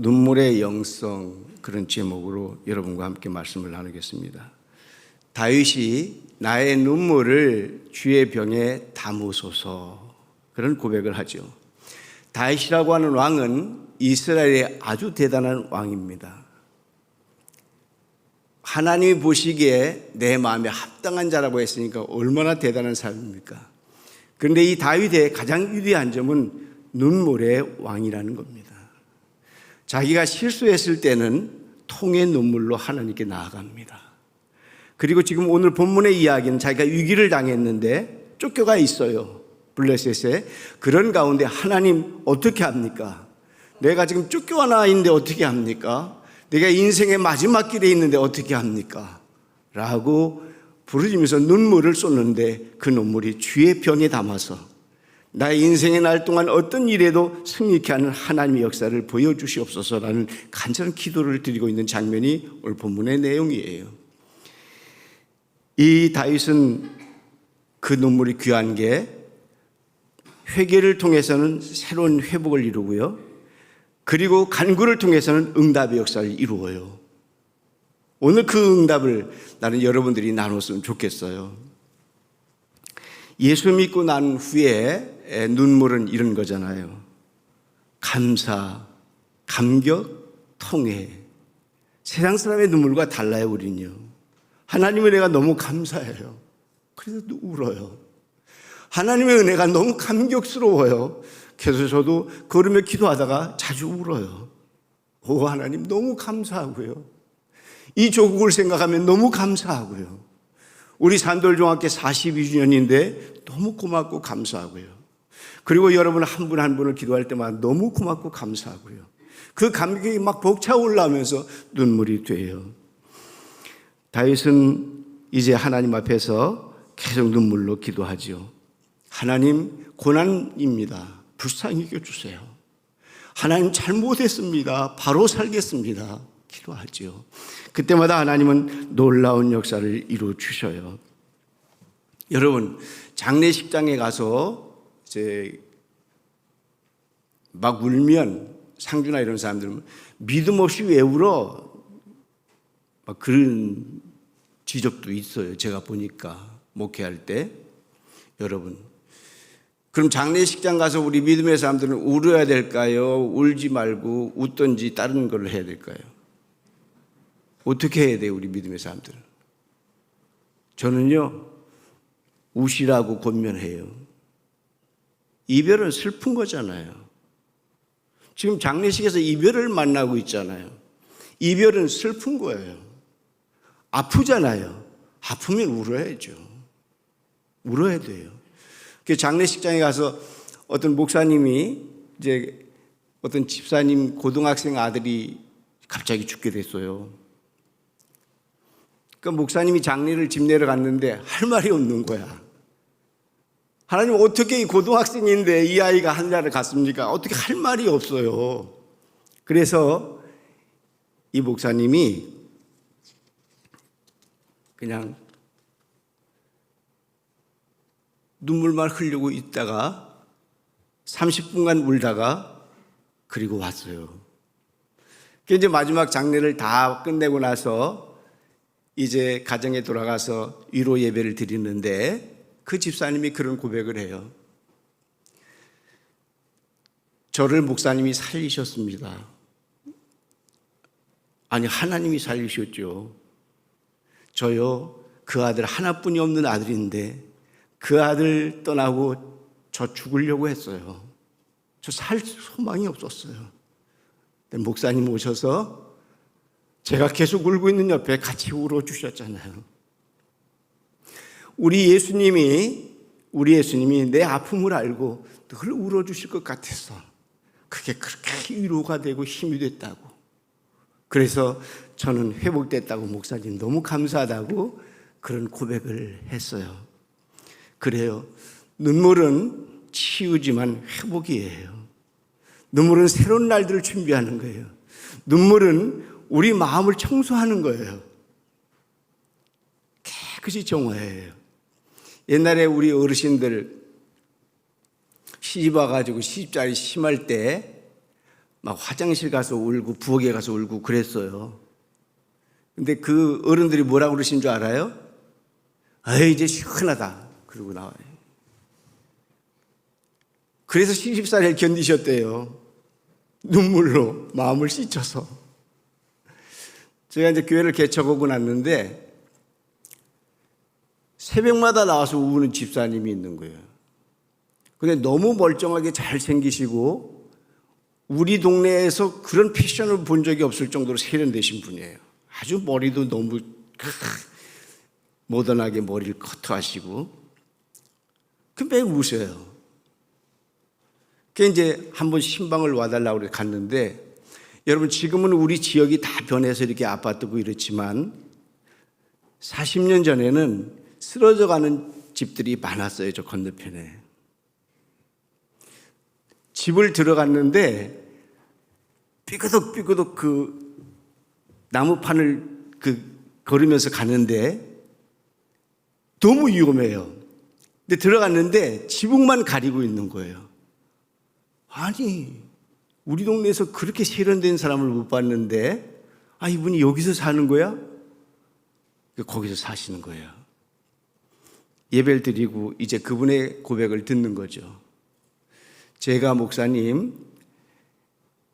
눈물의 영성, 그런 제목으로 여러분과 함께 말씀을 나누겠습니다. 다윗이 나의 눈물을 주의 병에 담으소서, 그런 고백을 하죠. 다윗이라고 하는 왕은 이스라엘의 아주 대단한 왕입니다. 하나님이 보시기에 내 마음에 합당한 자라고 했으니까 얼마나 대단한 사람입니까? 그런데 이 다윗의 가장 위대한 점은 눈물의 왕이라는 겁니다. 자기가 실수했을 때는 통의 눈물로 하나님께 나아갑니다. 그리고 지금 오늘 본문의 이야기는 자기가 위기를 당했는데 쫓겨가 있어요. 블레셋에. 그런 가운데 하나님 어떻게 합니까? 내가 지금 쫓겨나 있는데 어떻게 합니까? 내가 인생의 마지막 길에 있는데 어떻게 합니까? 라고 부르짖으면서 눈물을 쏟는데 그 눈물이 주의 병에 담아서 나의 인생의 날 동안 어떤 일에도 승리케 하는 하나님의 역사를 보여주시옵소서라는 간절한 기도를 드리고 있는 장면이 오늘 본문의 내용이에요. 이 다윗은 그 눈물이 귀한 게 회개를 통해서는 새로운 회복을 이루고요, 그리고 간구를 통해서는 응답의 역사를 이루어요. 오늘 그 응답을 나는 여러분들이 나눴으면 좋겠어요. 예수 믿고 난 후에 눈물은 이런 거잖아요. 감사, 감격, 통회. 세상 사람의 눈물과 달라요. 우리는요, 하나님의 은혜가 너무 감사해요. 그래서 울어요. 하나님의 은혜가 너무 감격스러워요. 그래서 저도 걸으며 기도하다가 자주 울어요. 오, 하나님 너무 감사하고요, 이 조국을 생각하면 너무 감사하고요, 우리 산돌중학교 42주년인데 너무 고맙고 감사하고요, 그리고 여러분 한 분 한 분을 기도할 때마다 너무 고맙고 감사하고요, 그 감격이 막 벅차올라오면서 눈물이 돼요. 다윗은 이제 하나님 앞에서 계속 눈물로 기도하죠. 하나님, 고난입니다. 불쌍히 여겨주세요. 하나님, 잘못했습니다. 바로 살겠습니다. 기도하죠. 그때마다 하나님은 놀라운 역사를 이루어 주셔요. 여러분, 장례식장에 가서 이제 막 울면, 상주나 이런 사람들은 믿음 없이 왜 울어? 막 그런 지적도 있어요. 제가 보니까 목회할 때. 여러분, 그럼 장례식장 가서 우리 믿음의 사람들은 울어야 될까요? 울지 말고 웃든지 다른 걸 해야 될까요? 어떻게 해야 돼요, 우리 믿음의 사람들은? 저는요, 우시라고 권면해요. 이별은 슬픈 거잖아요. 지금 장례식에서 이별을 만나고 있잖아요. 이별은 슬픈 거예요. 아프잖아요. 아프면 울어야죠. 울어야 돼요. 그 장례식장에 가서 어떤 목사님이 이제 어떤 집사님 고등학생 아들이 갑자기 죽게 됐어요. 그 목사님이 장례를 집 내려 갔는데 할 말이 없는 거야. 하나님, 어떻게 이 고등학생인데 이 아이가 하늘나라를 갔습니까? 어떻게 할 말이 없어요. 그래서 이 목사님이 그냥 눈물만 흘리고 있다가 30분간 울다가 그리고 왔어요. 이제 마지막 장례를 다 끝내고 나서 이제 가정에 돌아가서 위로 예배를 드리는데 그 집사님이 그런 고백을 해요. 저를 목사님이 살리셨습니다. 아니, 하나님이 살리셨죠. 저요, 그 아들 하나뿐이 없는 아들인데 그 아들 떠나고 저 죽으려고 했어요. 저 살 소망이 없었어요. 근데 목사님 오셔서 제가 계속 울고 있는 옆에 같이 울어주셨잖아요. 우리 예수님이 내 아픔을 알고 늘 울어주실 것 같아서 그게 그렇게 위로가 되고 힘이 됐다고. 그래서 저는 회복됐다고, 목사님 너무 감사하다고 그런 고백을 했어요. 그래요. 눈물은 치유지만 회복이에요. 눈물은 새로운 날들을 준비하는 거예요. 눈물은 우리 마음을 청소하는 거예요. 깨끗이 정화해요. 옛날에 우리 어르신들 시집 와가지고 시집살이 심할 때 막 화장실 가서 울고 부엌에 가서 울고 그랬어요. 근데 그 어른들이 뭐라고 그러신 줄 알아요? 아, 이제 시원하다. 그러고 나와요. 그래서 시집살이를 견디셨대요. 눈물로 마음을 씻어서. 제가 이제 교회를 개척하고 났는데 새벽마다 나와서 우는 집사님이 있는 거예요. 근데 너무 멀쩡하게 잘생기시고 우리 동네에서 그런 패션을 본 적이 없을 정도로 세련되신 분이에요. 아주 머리도 너무 모던하게 머리를 커트하시고 그 매일 우셔요. 그 이제 한번 신방을 와달라고 그래 갔는데 여러분 지금은 우리 지역이 다 변해서 이렇게 아파트고 이렇지만 40년 전에는 쓰러져가는 집들이 많았어요. 저 건너편에. 집을 들어갔는데 삐그덕 그 나무판을 걸으면서 가는데 너무 위험해요. 근데 들어갔는데 지붕만 가리고 있는 거예요. 아니, 우리 동네에서 그렇게 세련된 사람을 못 봤는데 아, 이분이 여기서 사는 거야? 거기서 사시는 거예요. 예배를 드리고 이제 그분의 고백을 듣는 거죠. 제가 목사님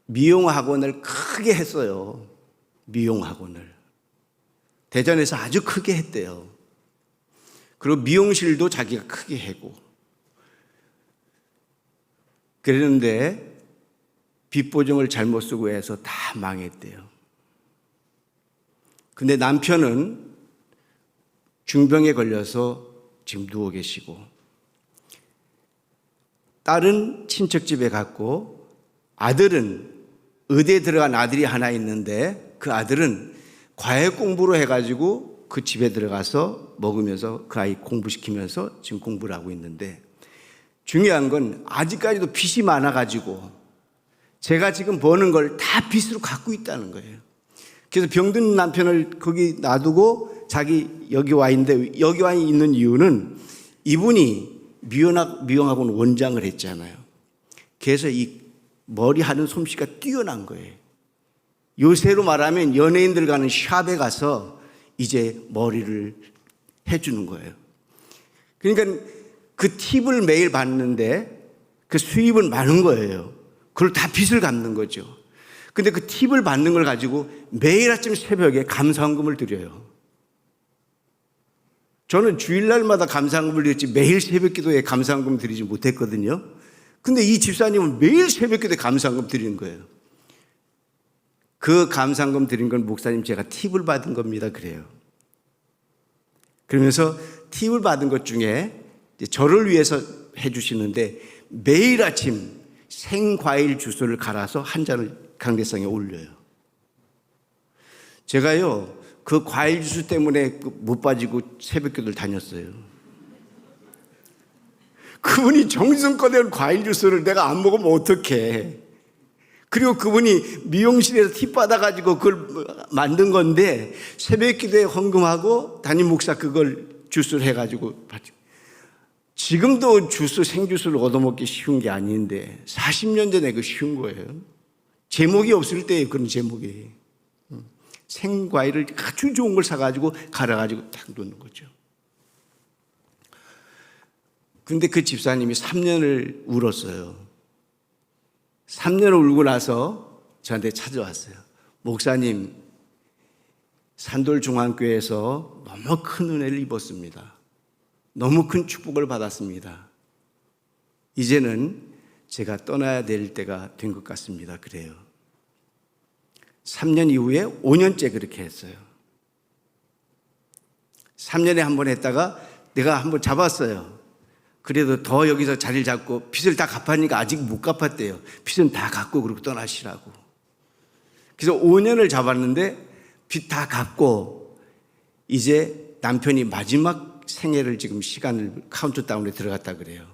미용학원을 크게 했어요. 미용학원을. 대전에서 아주 크게 했대요. 그리고 미용실도 자기가 크게 하고. 그랬는데 빚보증을 잘못 쓰고 해서 다 망했대요. 근데 남편은 중병에 걸려서 지금 누워 계시고 딸은 친척 집에 갔고 아들은 의대에 들어간 아들이 하나 있는데 그 아들은 과외 공부로 해가지고 그 집에 들어가서 먹으면서 그 아이 공부시키면서 지금 공부를 하고 있는데 중요한 건 아직까지도 빚이 많아가지고 제가 지금 버는 걸 다 빚으로 갖고 있다는 거예요. 그래서 병든 남편을 거기 놔두고 자기 여기 와 있는데 여기 와 있는 이유는 이분이 미용학원 원장을 했잖아요. 그래서 이 머리 하는 솜씨가 뛰어난 거예요. 요새로 말하면 연예인들 가는 샵에 가서 이제 머리를 해주는 거예요. 그러니까 그 팁을 매일 받는데 그 수입은 많은 거예요. 그걸 다 빚을 갚는 거죠. 근데 그 팁을 받는 걸 가지고 매일 아침 새벽에 감사헌금을 드려요. 저는 주일날마다 감사헌금을 드렸지 매일 새벽기도에 감사헌금 드리지 못했거든요. 근데 이 집사님은 매일 새벽기도에 감사헌금 드리는 거예요. 그 감사헌금 드린 건 목사님 제가 팁을 받은 겁니다. 그래요. 그러면서 팁을 받은 것 중에 저를 위해서 해주시는데 매일 아침 생과일 주스를 갈아서 한 잔을 강대상에 올려요. 제가요 그 과일 주스 때문에 못 빠지고 새벽기도를 다녔어요. 그분이 정성껏 과일 주스를 내가 안 먹으면 어떡해. 그리고 그분이 미용실에서 팁 받아가지고 그걸 만든 건데 새벽기도에 헌금하고 담임 목사 그걸 주스를 해가지고 지금도 주스 생주스를 얻어먹기 쉬운 게 아닌데 40년 전에 그 쉬운 거예요. 제목이 없을 때에 그런 제목이 생과일을 아주 좋은 걸 사가지고 갈아가지고 딱 놓는 거죠. 근데 그 집사님이 3년을 울었어요. 3년을 울고 나서 저한테 찾아왔어요. 목사님, 산돌중앙교회에서 너무 큰 은혜를 입었습니다. 너무 큰 축복을 받았습니다. 이제는 제가 떠나야 될 때가 된 것 같습니다. 그래요. 3년 이후에 5년째 그렇게 했어요. 3년에 한 번 했다가 내가 한 번 잡았어요. 그래도 더 여기서 자리를 잡고 빚을 다 갚았으니까 아직 못 갚았대요. 빚은 다 갚고 그러고 떠나시라고. 그래서 5년을 잡았는데 빚 다 갚고 이제 남편이 마지막 생애를 지금 시간을 카운트다운에 들어갔다 그래요.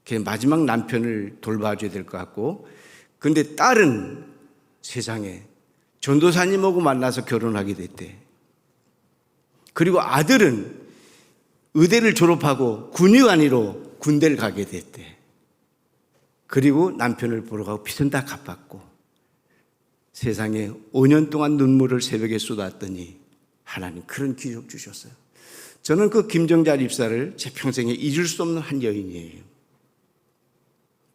그래서 마지막 남편을 돌봐줘야 될 것 같고 근데 딸은 세상에 전도사님하고 만나서 결혼하게 됐대. 그리고 아들은 의대를 졸업하고 군의관으로 군대를 가게 됐대. 그리고 남편을 보러 가고 빚은 다 갚았고 세상에 5년 동안 눈물을 새벽에 쏟았더니 하나님 그런 기적 주셨어요. 저는 그 김정자 집사를 제 평생에 잊을 수 없는 한 여인이에요.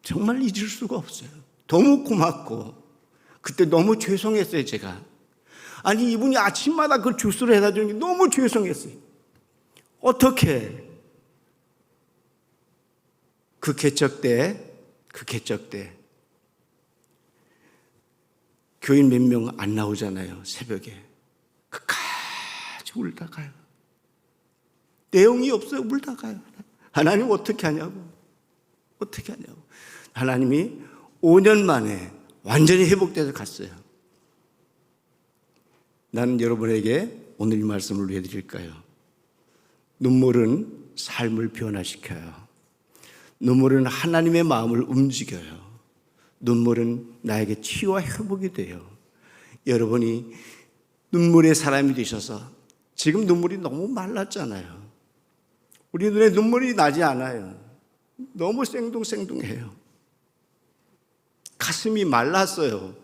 정말 잊을 수가 없어요. 너무 고맙고 그때 너무 죄송했어요. 제가 아니 이분이 아침마다 그 주스를 해다 주는 게 너무 죄송했어요. 어떻게 그 개척 때 교인 몇 명 안 나오잖아요. 새벽에 끝까지 울다가요. 내용이 없어요. 울다가요. 하나님 어떻게 하냐고. 하나님이 5년 만에 완전히 회복돼서 갔어요. 나는 여러분에게 오늘 이 말씀을 왜 드릴까요? 눈물은 삶을 변화시켜요. 눈물은 하나님의 마음을 움직여요. 눈물은 나에게 치유와 회복이 돼요. 여러분이 눈물의 사람이 되셔서 지금 눈물이 너무 말랐잖아요. 우리 눈에 눈물이 나지 않아요. 너무 생동생동해요. 가슴이 말랐어요.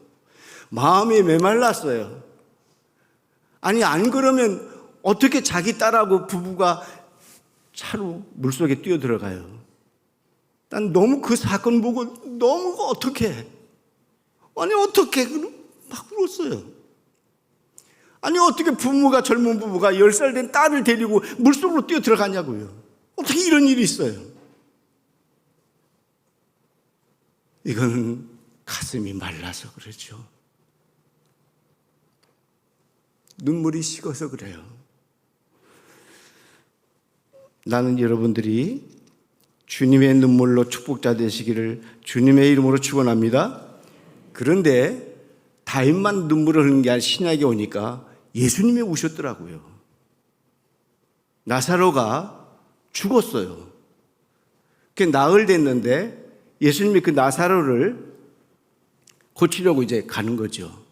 마음이 메말랐어요. 아니 안 그러면 어떻게 자기 딸하고 부부가 차로 물속에 뛰어들어가요. 난 너무 그 사건 보고 너무 어떻게 막 울었어요. 아니 어떻게 젊은 부부가 10살 된 딸을 데리고 물속으로 뛰어들어가냐고요. 어떻게 이런 일이 있어요. 이거는 가슴이 말라서 그렇죠. 눈물이 식어서 그래요. 나는 여러분들이 주님의 눈물로 축복자 되시기를 주님의 이름으로 축원합니다. 그런데 다윗만 눈물을 흘린 게 아니라 신약에 오니까 예수님이 우셨더라고요. 나사로가 죽었어요. 그게 나흘 됐는데 예수님이 그 나사로를 고치려고 이제 가는 거죠.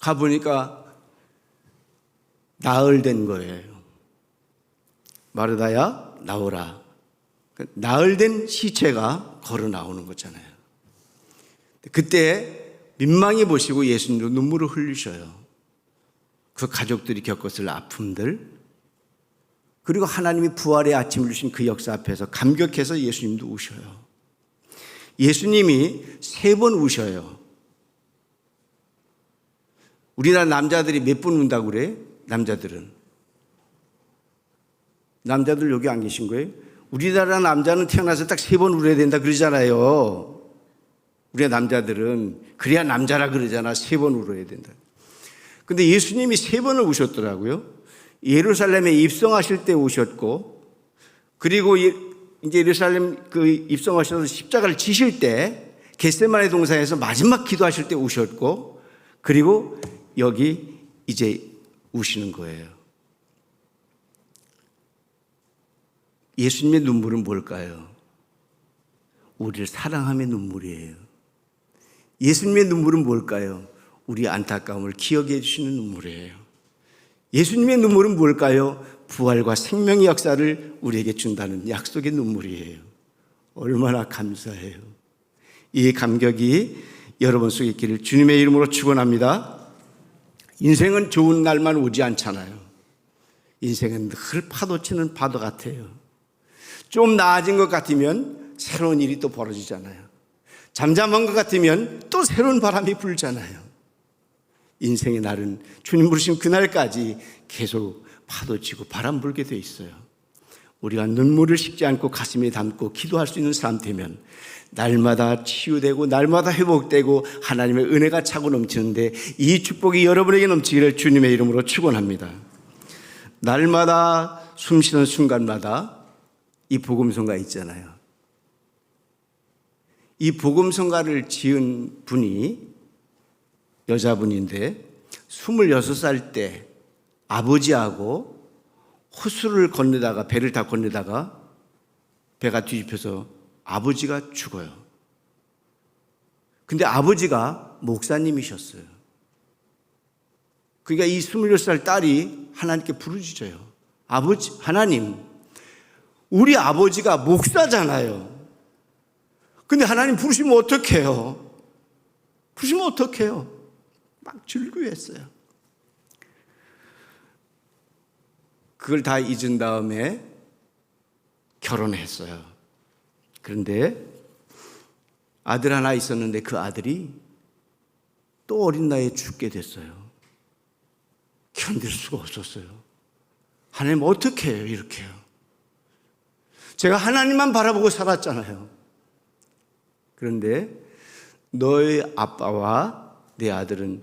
가보니까 나흘 된 거예요. 마르다야 나오라. 나흘 된 시체가 걸어 나오는 거잖아요. 그때 민망히 보시고 예수님도 눈물을 흘리셔요. 그 가족들이 겪었을 아픔들, 그리고 하나님이 부활의 아침을 주신 그 역사 앞에서 감격해서 예수님도 우셔요. 예수님이 3번 우셔요. 우리나라 남자들이 몇 번 운다고 그래요? 남자들 여기 안 계신 거예요? 우리나라 남자는 태어나서 딱 3번 울어야 된다 그러잖아요. 우리 남자들은 그래야 남자라 그러잖아. 3번 울어야 된다. 근데 예수님이 3번을 우셨더라고요. 예루살렘에 입성하실 때 우셨고, 그리고 이제 예루살렘 입성하셔서 십자가를 지실 때 겟세마네 동산에서 마지막 기도하실 때 우셨고, 그리고 여기 이제 우시는 거예요. 예수님의 눈물은 뭘까요? 우리를 사랑함의 눈물이에요. 예수님의 눈물은 뭘까요? 우리 안타까움을 기억해 주시는 눈물이에요. 예수님의 눈물은 뭘까요? 부활과 생명의 역사를 우리에게 준다는 약속의 눈물이에요. 얼마나 감사해요. 이 감격이 여러분 속에 있기를 주님의 이름으로 축원합니다. 인생은 좋은 날만 오지 않잖아요. 인생은 늘 파도치는 파도 같아요. 좀 나아진 것 같으면 새로운 일이 또 벌어지잖아요. 잠잠한 것 같으면 또 새로운 바람이 불잖아요. 인생의 날은 주님 부르신 그날까지 계속 파도치고 바람 불게 돼 있어요. 우리가 눈물을 씻지 않고 가슴에 담고 기도할 수 있는 사람 되면 날마다 치유되고 날마다 회복되고 하나님의 은혜가 차고 넘치는데, 이 축복이 여러분에게 넘치기를 주님의 이름으로 축원합니다. 날마다 숨쉬는 순간마다 이 복음성가 있잖아요. 이 복음성가를 지은 분이 여자분인데 26살 때 아버지하고 호수를 건너다가, 배를 다 건너다가 배가 뒤집혀서 아버지가 죽어요. 근데 아버지가 목사님이셨어요. 그러니까 이 26살 딸이 하나님께 부르짖어요. 아버지, 하나님, 우리 아버지가 목사잖아요. 근데 하나님 부르시면 어떡해요? 그러시면 어떡해요? 막 즐거워했어요. 그걸 다 잊은 다음에 결혼했어요. 그런데 아들 하나 있었는데 그 아들이 또 어린 나이에 죽게 됐어요. 견딜 수가 없었어요. 하나님 어떻게 해요? 이렇게요. 제가 하나님만 바라보고 살았잖아요. 그런데 너의 아빠와 내 아들은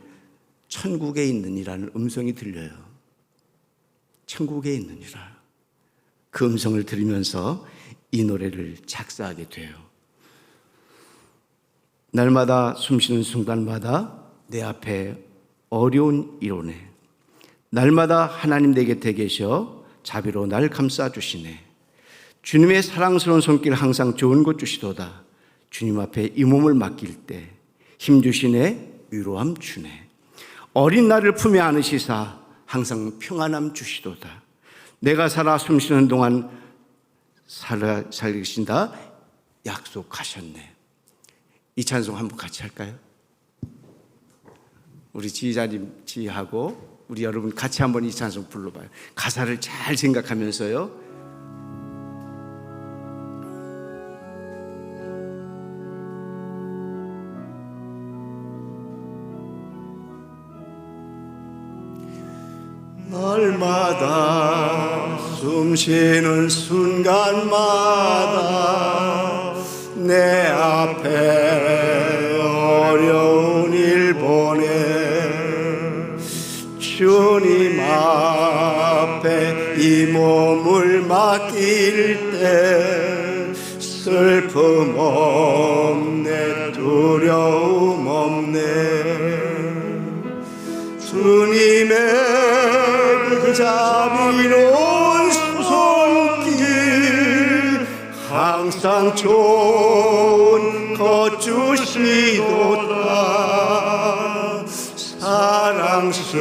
천국에 있느니라는 음성이 들려요. 천국에 있느니라. 그 음성을 들으면서 이 노래를 작사하게 돼요. 날마다 숨쉬는 순간마다 내 앞에 어려운 일오네. 날마다 하나님 내 곁에 계셔 자비로 날 감싸주시네. 주님의 사랑스러운 손길 항상 좋은 것 주시도다. 주님 앞에 이 몸을 맡길 때 힘주시네 위로함 주네. 어린 나를 품에 안으시사 항상 평안함 주시도다. 내가 살아 숨쉬는 동안 살리신다 약속하셨네. 이 찬송 한번 같이 할까요? 우리 지휘자님 우리 여러분 같이 한번 이 찬송 불러봐요. 가사를 잘 생각하면서요. 날마다 숨쉬는 순간마다 내 앞에 어려운 일 보내 주님 앞에 이 몸을 맡길 때 슬픔 없네 두려움 없네. 주님의 그 자비로운 손길 항상 좋은 것 주시도다. 사랑스레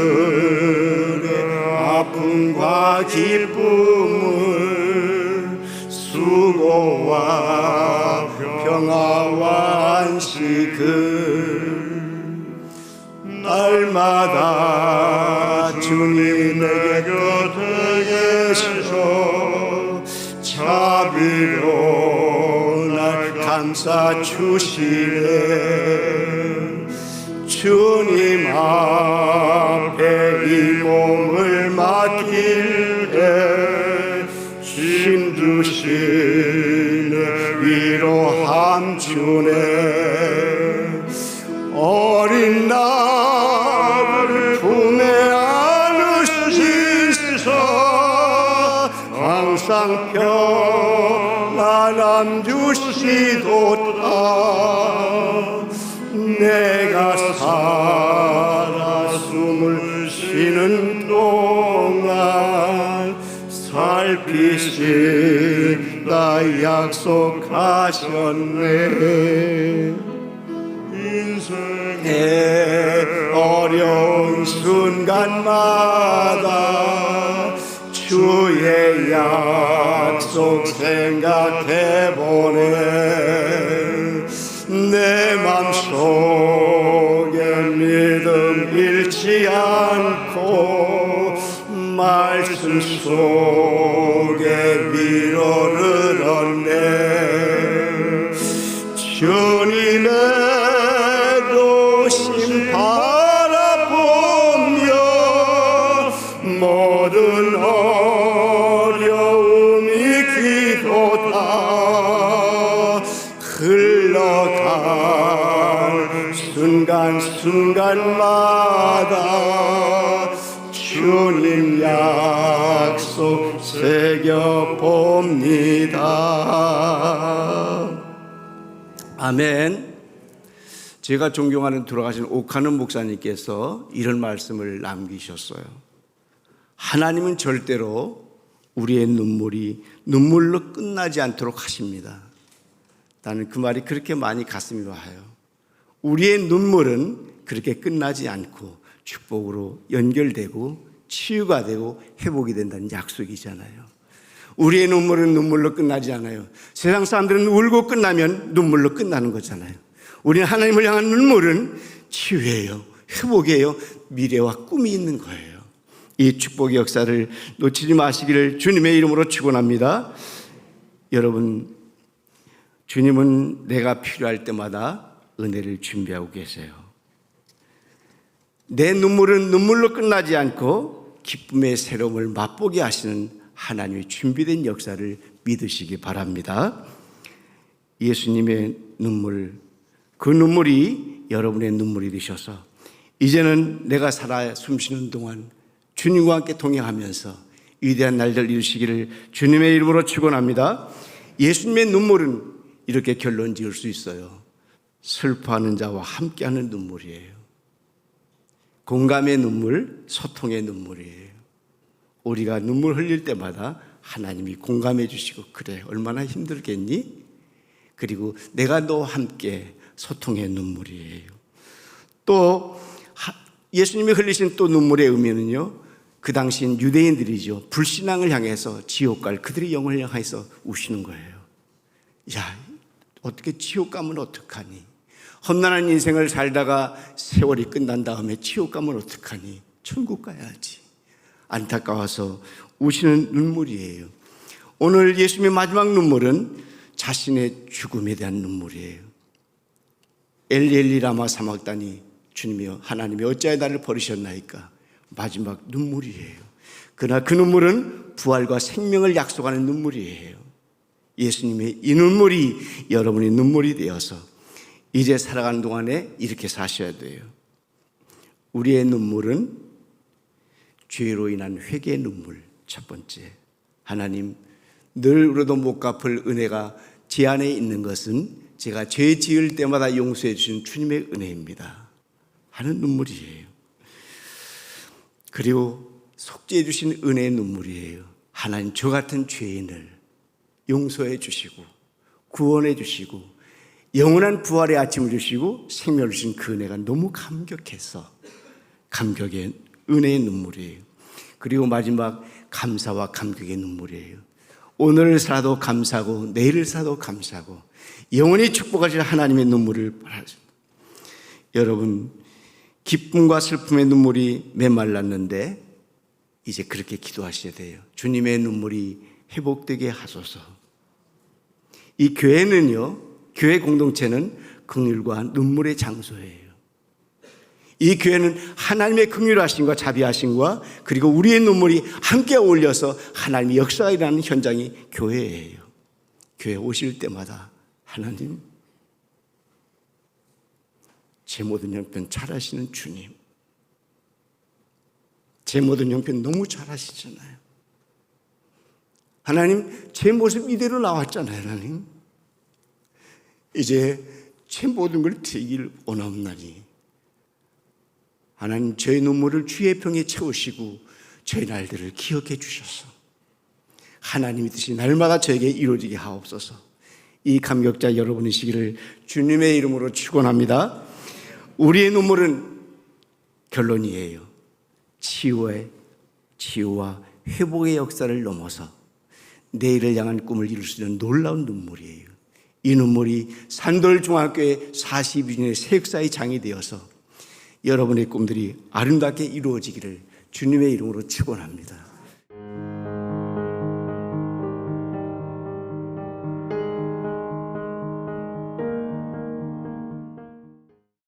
아픔과 기쁨을 수고와 평화와 안식을 날마다 주님 내 곁에 계셔 자비로 날 감싸 주시네. 주님 앞에 이 몸을 맡길 때 힘주시네 위로함 주네. 어린 나를 품에 안으시사 항상 평안함 주시도다. 내가 살아 숨을 쉬는 동안 살피신다 약속하셨네. 인생의 어려운 순간마다 주의 약속 생각해보네. 내 맘속에 믿음 잃지 않고 말씀 속에 위로를 얻네. 주님의 도심 바라보며 모든 어려움이 기도다. 흘러간 순간순간마다 주님 약속 새겨봅니다. 아멘. 제가 존경하는 돌아가신 옥하는 목사님께서 이런 말씀을 남기셨어요. 하나님은 절대로 우리의 눈물이 눈물로 끝나지 않도록 하십니다. 나는 그 말이 그렇게 많이 가슴이 와요. 우리의 눈물은 그렇게 끝나지 않고 축복으로 연결되고 치유가 되고 회복이 된다는 약속이잖아요. 우리의 눈물은 눈물로 끝나지 않아요. 세상 사람들은 울고 끝나면 눈물로 끝나는 거잖아요. 우리는 하나님을 향한 눈물은 치유예요. 회복이에요. 미래와 꿈이 있는 거예요. 이 축복의 역사를 놓치지 마시기를 주님의 이름으로 축원합니다. 여러분, 주님은 내가 필요할 때마다 은혜를 준비하고 계세요. 내 눈물은 눈물로 끝나지 않고 기쁨의 새로움을 맛보게 하시는 하나님의 준비된 역사를 믿으시기 바랍니다. 예수님의 눈물, 그 눈물이 여러분의 눈물이 되셔서 이제는 내가 살아 숨쉬는 동안 주님과 함께 동행하면서 위대한 날들 이루시기를 주님의 이름으로 축원합니다. 예수님의 눈물은 이렇게 결론 지을 수 있어요. 슬퍼하는 자와 함께하는 눈물이에요. 공감의 눈물, 소통의 눈물이에요. 우리가 눈물 흘릴 때마다 하나님이 공감해 주시고, 그래 얼마나 힘들겠니? 그리고 내가 너와 함께 소통의 눈물이에요. 또 예수님이 흘리신 또 눈물의 의미는요, 그 당시엔 유대인들이죠, 불신앙을 향해서 지옥 갈 그들의 영혼을 향해서 우시는 거예요. 야, 어떻게 지옥 가면 어떡하니? 험난한 인생을 살다가 세월이 끝난 다음에 지옥 가면 어떡하니? 천국 가야지. 안타까워서 우시는 눈물이에요. 오늘 예수님의 마지막 눈물은 자신의 죽음에 대한 눈물이에요. 엘리 엘리 라마 사막다니, 주님이여 하나님이 어찌하여 나를 버리셨나이까? 마지막 눈물이에요. 그러나 그 눈물은 부활과 생명을 약속하는 눈물이에요. 예수님의 이 눈물이 여러분의 눈물이 되어서 이제 살아가는 동안에 이렇게 사셔야 돼요. 우리의 눈물은 죄로 인한 회개의 눈물. 첫 번째, 하나님, 늘 울어도 못 갚을 은혜가 제 안에 있는 것은 제가 죄 지을 때마다 용서해 주신 주님의 은혜입니다 하는 눈물이에요. 그리고 속죄해 주신 은혜의 눈물이에요. 하나님, 저 같은 죄인을 용서해 주시고 구원해 주시고 영원한 부활의 아침을 주시고 생명을 주신 그 은혜가 너무 감격해서 감격의 은혜의 눈물이에요. 그리고 마지막, 감사와 감격의 눈물이에요. 오늘을 살아도 감사하고 내일을 살아도 감사하고 영원히 축복하실 하나님의 눈물을 바라십니다. 여러분, 기쁨과 슬픔의 눈물이 메말랐는데 이제 그렇게 기도하셔야 돼요. 주님의 눈물이 회복되게 하소서. 이 교회는요, 교회 공동체는 긍휼과 눈물의 장소예요. 이 교회는 하나님의 긍휼하심과 자비하심과 그리고 우리의 눈물이 함께 어울려서 하나님의 역사가 일어나는 현장이 교회예요. 교회 오실 때마다 하나님, 제 모든 형편 잘하시는 주님, 제 모든 형편 너무 잘하시잖아요. 하나님, 제 모습 이대로 나왔잖아요. 하나님, 이제 제 모든 걸 드리길 원하옵나니 하나님, 저의 눈물을 주의 병에 채우시고 저의 날들을 기억해 주셔서 하나님의 뜻이 날마다 저에게 이루어지게 하옵소서. 이 감격자 여러분이시기를 주님의 이름으로 축원합니다. 우리의 눈물은 결론이에요. 치유와 회복의 역사를 넘어서 내일을 향한 꿈을 이룰 수 있는 놀라운 눈물이에요. 이 눈물이 산돌중학교의 42주년의 새역사의 장이 되어서 여러분의 꿈들이 아름답게 이루어지기를 주님의 이름으로 축원합니다.